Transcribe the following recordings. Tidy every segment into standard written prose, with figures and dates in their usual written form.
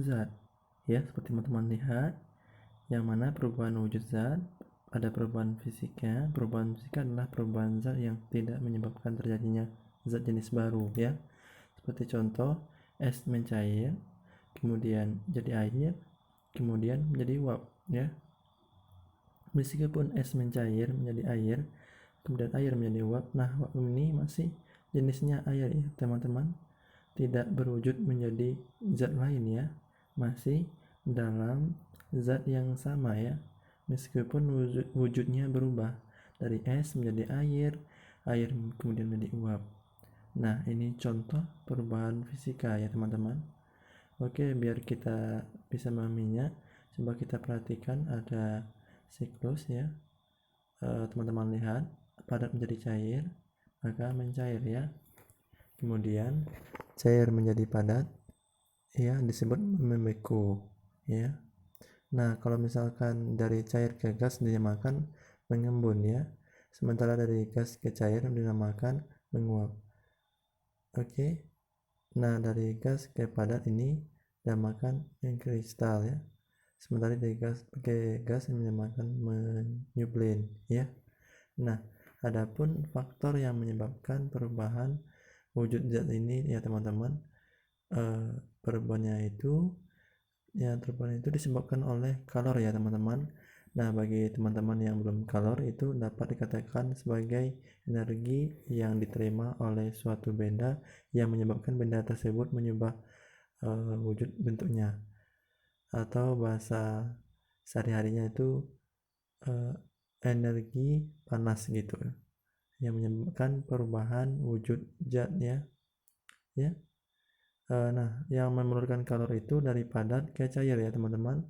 zat. Ya, seperti teman-teman lihat, yang mana perubahan wujud zat ada perubahan fisika. Perubahan fisika adalah perubahan zat yang tidak menyebabkan terjadinya zat jenis baru, ya. Seperti contoh, es mencair, kemudian jadi air, kemudian menjadi uap, ya. Meskipun es mencair menjadi air, kemudian air menjadi uap, nah uap ini masih jenisnya air, ya teman-teman, tidak berwujud menjadi zat lain, ya, masih dalam zat yang sama, ya, meskipun wujudnya berubah dari es menjadi air kemudian menjadi uap. Nah, ini contoh perubahan fisika, ya teman-teman. Oke, biar kita bisa memahaminya, coba kita perhatikan ada siklus, ya. Teman-teman lihat, padat menjadi cair, maka mencair, ya. Kemudian cair menjadi padat, ya, disebut membeku, ya. Nah, kalau misalkan dari cair ke gas dinamakan mengembun, ya. Sementara dari gas ke cair dinamakan menguap. Oke. Nah, dari gas ke padat ini dinamakan mengkristal, ya. Sementara dari gas ke gas dinamakan menyublin, ya. Nah, adapun faktor yang menyebabkan perubahan wujud zat ini, ya teman-teman, perubahan itu disebabkan oleh kalor, ya teman-teman. Nah, bagi teman-teman yang belum kalor, itu dapat dikatakan sebagai energi yang diterima oleh suatu benda yang menyebabkan benda tersebut mengubah wujud bentuknya, atau bahasa sehari-harinya itu energi panas gitu, yang menyebabkan perubahan wujud zat, ya. Nah, yang menurunkan kalor itu dari padat ke cair, ya teman-teman.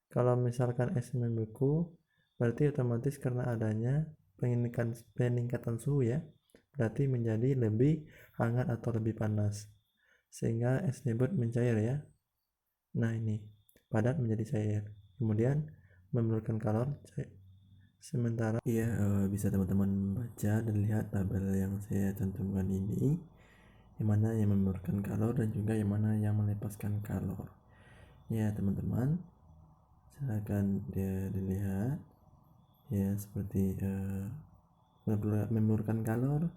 Kalau misalkan es membeku, berarti otomatis karena adanya peningkatan suhu, ya, berarti menjadi lebih hangat atau lebih panas, sehingga es tersebut mencair, ya. Nah, ini padat menjadi cair, kemudian menurunkan kalor cair. Sementara bisa teman-teman baca dan lihat tabel yang saya cantumkan ini, yang mana yang menurunkan kalor dan juga yang mana yang melepaskan kalor, ya teman-teman. Silakan dilihat, ya, seperti menurunkan kalor,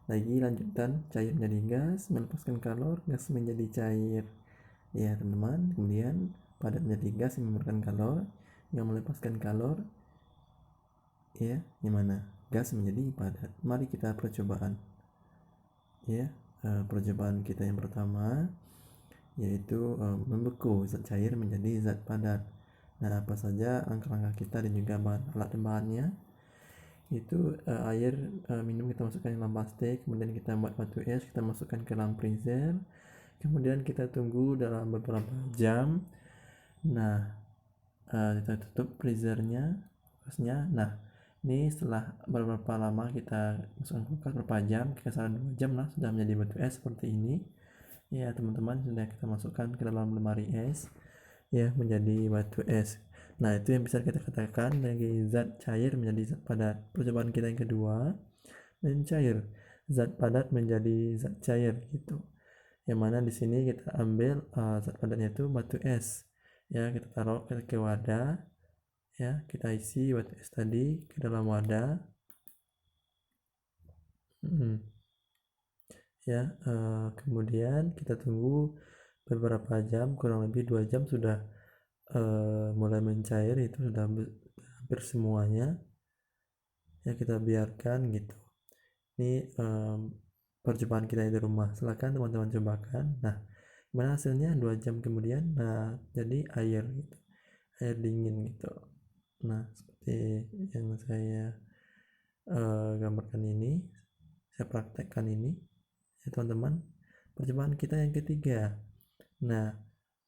lagi lanjutan cair menjadi gas, melepaskan kalor, gas menjadi cair, ya teman-teman. Kemudian padat menjadi gas yang menurunkan kalor, yang melepaskan kalor, ya, yang mana gas menjadi padat. Mari kita percobaan, ya. Percobaan kita yang pertama yaitu membeku zat cair menjadi zat padat. Nah, apa saja langkah-langkah kita dan juga alat dan bahannya? Itu air minum kita masukkan ke dalam plastik, kemudian kita buat batu es, kita masukkan ke dalam freezer, kemudian kita tunggu dalam beberapa jam. Nah, kita tutup freezernya, kulkasnya. Nah, ini setelah beberapa lama kita masukkan kulkas, berapa jam, kisaran 2 jam lah, sudah menjadi batu es seperti ini, ya teman-teman. Sudah kita masukkan ke dalam lemari es, ya, menjadi batu es. Nah, itu yang bisa kita katakan dari zat cair menjadi zat padat. Percobaan kita yang kedua, mencair zat padat menjadi zat cair gitu, yang mana di sini kita ambil zat padatnya itu batu es, ya. Kita taruh ke wadah, ya, kita isi batu es tadi ke dalam wadah, ya. Kemudian kita tunggu beberapa jam, kurang lebih 2 jam sudah mulai mencair, itu sudah hampir semuanya, ya. Kita biarkan gitu. Ini percobaan kita di rumah, silakan teman-teman cobakan. Nah, gimana hasilnya 2 jam kemudian? Nah, jadi air gitu, air dingin gitu. Nah, seperti yang saya gambarkan ini, saya praktekkan ini, ya teman-teman. Percobaan kita yang ketiga, nah,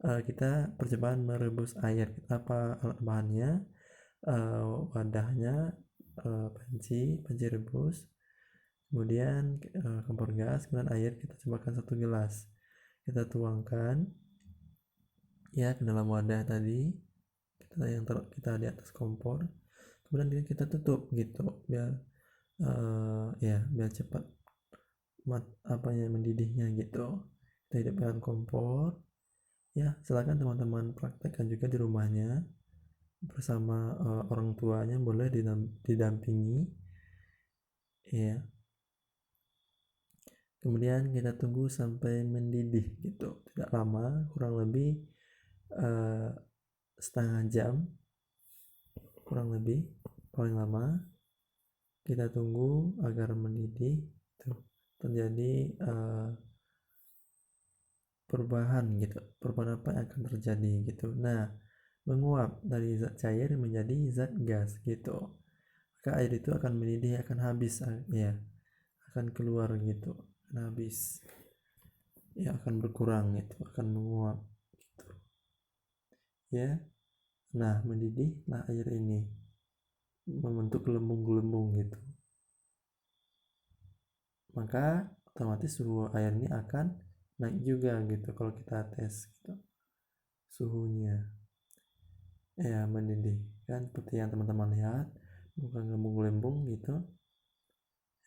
kita percobaan merebus air. Apa alat bahannya? Wadahnya, panci rebus, kemudian kompor gas, kemudian air kita cobakan 1 gelas, kita tuangkan, ya, ke dalam wadah tadi kita di atas kompor, kemudian kita tutup gitu, biar biar cepat mendidihnya gitu. Kita hidupkan kompor, Ya, silakan teman-teman praktekkan juga di rumahnya bersama orang tuanya, boleh didampingi ya. Kemudian kita tunggu sampai mendidih gitu, tidak lama, kurang lebih setengah jam, kurang lebih paling lama. Kita tunggu agar mendidih, terjadi perubahan gitu, perubahan apa yang akan terjadi gitu. Nah, menguap dari zat cair menjadi zat gas gitu, maka air itu akan mendidih, akan habis ya, akan keluar gitu, akan habis ya, akan berkurang gitu, akan menguap gitu ya. Nah, mendidihlah air ini membentuk gelembung-gelembung gitu, maka otomatis suhu air ini akan naik juga gitu kalau kita tes gitu suhunya ya. Mendidih kan seperti yang teman-teman lihat, bukan gelembung-gelembung gitu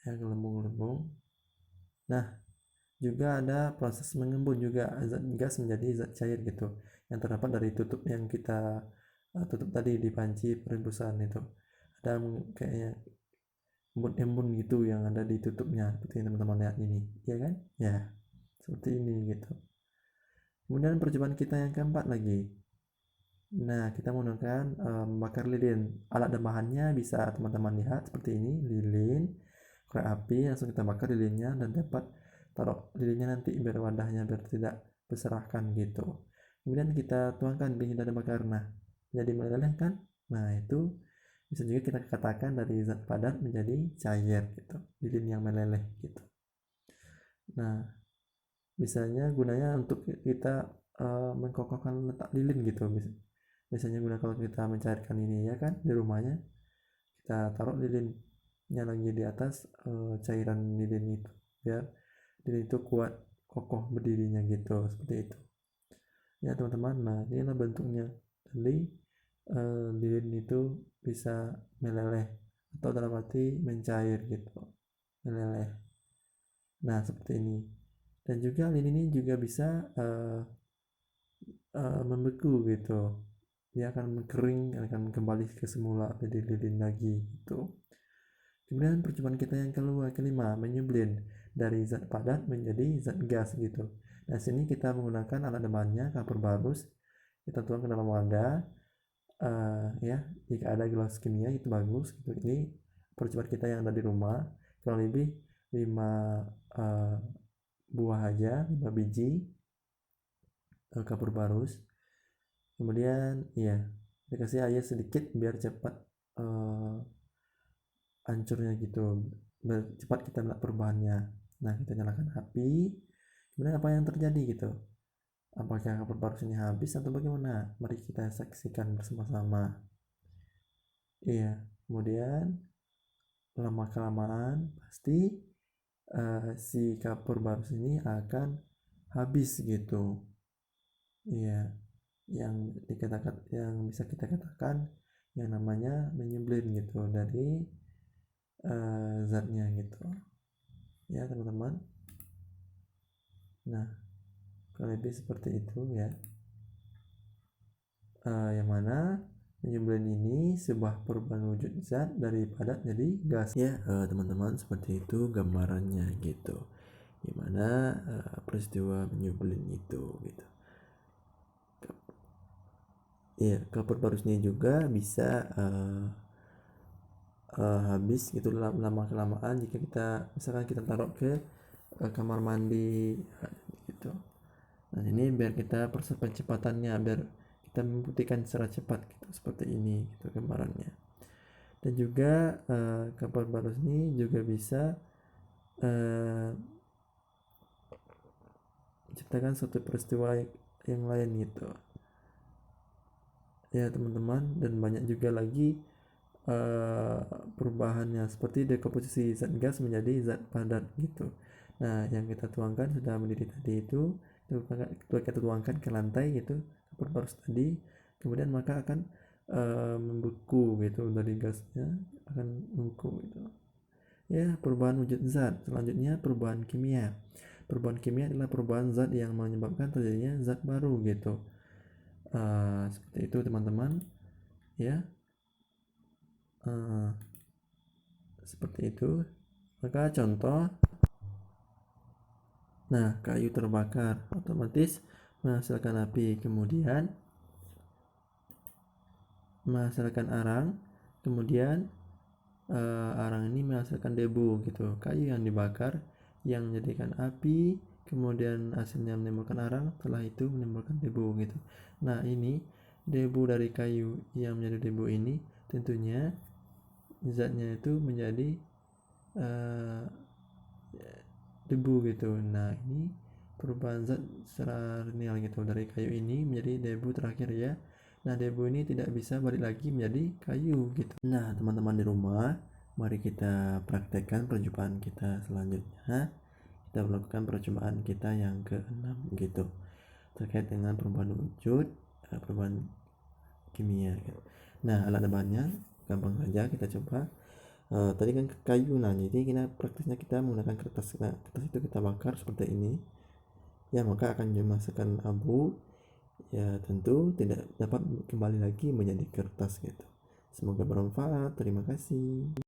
ya, gelembung-gelembung. Nah, juga ada proses mengembun juga zat gas menjadi zat cair gitu, yang terdapat dari tutup yang kita tutup tadi di panci perebusan itu. Ada kayaknya embun-embun gitu yang ada di tutupnya, seperti yang teman-teman lihat ini ya kan ya, seperti ini gitu. Kemudian percobaan kita yang keempat lagi. Nah, kita menggunakan membakar lilin. Alat dan bahannya bisa teman-teman lihat seperti ini, lilin, korek api, langsung kita bakar lilinnya dan dapat taruh lilinnya nanti biar wadahnya biar tidak berserakan gitu. Kemudian kita tuangkan lilin dan bakar. Nah, jadi meleleh kan? Nah, itu bisa juga kita katakan dari zat padat menjadi cair gitu, lilin yang meleleh gitu. Nah, misalnya gunanya untuk kita mengkokohkan letak lilin gitu, biasanya guna kalau kita mencairkan ini ya kan di rumahnya, kita taruh lilinnya lagi di atas cairan lilin itu biar lilin itu kuat kokoh berdirinya gitu, seperti itu ya teman-teman. Nah, inilah bentuknya. Jadi lilin itu bisa meleleh atau dalam arti mencair gitu, meleleh. Nah, seperti ini. Dan juga lilin ini juga bisa membeku gitu, dia akan kering, akan kembali ke semula jadi lilin lagi gitu. Kemudian percobaan kita yang kelima, menyublin dari zat padat menjadi zat gas gitu. Nah, sini kita menggunakan alat demannya, kapur barus. Kita tuang ke dalam wadah ya, jika ada gelas kimia itu bagus gitu. Ini percobaan kita yang ada di rumah, kurang lebih 5 buah aja, 5 biji kapur barus. Kemudian ya, dikasih air sedikit biar cepat hancurnya gitu, cepat kita melihat perubahannya. Nah, kita nyalakan api. Kemudian apa yang terjadi gitu, apakah kapur barus ini habis atau bagaimana? Mari kita saksikan bersama-sama. Iya, kemudian lama kelamaan pasti si kapur barus ini akan habis gitu. Iya, yang bisa kita katakan yang namanya menyublin gitu dari zatnya gitu ya teman-teman. Nah, kurang lebih seperti itu ya. Yang mana menyublin ini sebuah perubahan wujud zat dari padat jadi gas ya teman-teman, seperti itu gambarannya gitu, gimana peristiwa menyublin itu gitu. Ya, kapur barusnya juga bisa habis gitu lama kelamaan jika kita misalkan kita taruh ke kamar mandi gitu. Nah, ini biar kita percepatannya, biar kita membuktikan secara cepat gitu, seperti ini gitu gambarannya. Dan juga kapur barus ini juga bisa menciptakan suatu peristiwa yang lain gitu ya teman-teman. Dan banyak juga lagi perubahannya seperti dekomposisi zat gas menjadi zat padat gitu. Nah, yang kita tuangkan sudah mendidih tadi itu kita tuangkan ke lantai gitu kapur barus tadi, kemudian maka akan membeku gitu, dari gasnya akan membeku gitu ya. Perubahan wujud zat, selanjutnya perubahan kimia. Perubahan kimia adalah perubahan zat yang menyebabkan terjadinya zat baru gitu. Seperti itu teman-teman ya. Seperti itu. Maka contoh, nah kayu terbakar otomatis menghasilkan api, kemudian menghasilkan arang, kemudian arang ini menghasilkan debu gitu. Kayu yang dibakar yang menjadikan api, kemudian hasilnya menimbulkan arang, setelah itu menimbulkan debu gitu. Nah ini debu dari kayu yang menjadi debu ini tentunya zatnya itu menjadi debu gitu. Nah ini perubahan zat secara linear gitu, dari kayu ini menjadi debu terakhir ya. Nah debu ini tidak bisa balik lagi menjadi kayu gitu. Nah teman-teman di rumah, mari kita praktekkan percobaan kita selanjutnya. Kita melakukan percobaan kita yang ke-6 gitu, terkait dengan perubahan wujud, perubahan kimia gitu. Nah alat bahannya gampang saja, kita coba. Tadi kan kayu, nah jadi kita praktisnya kita menggunakan kertas. Nah kertas itu kita bakar seperti ini ya, maka akan dimasukkan abu ya, tentu tidak dapat kembali lagi menjadi kertas gitu. Semoga bermanfaat. Terima kasih.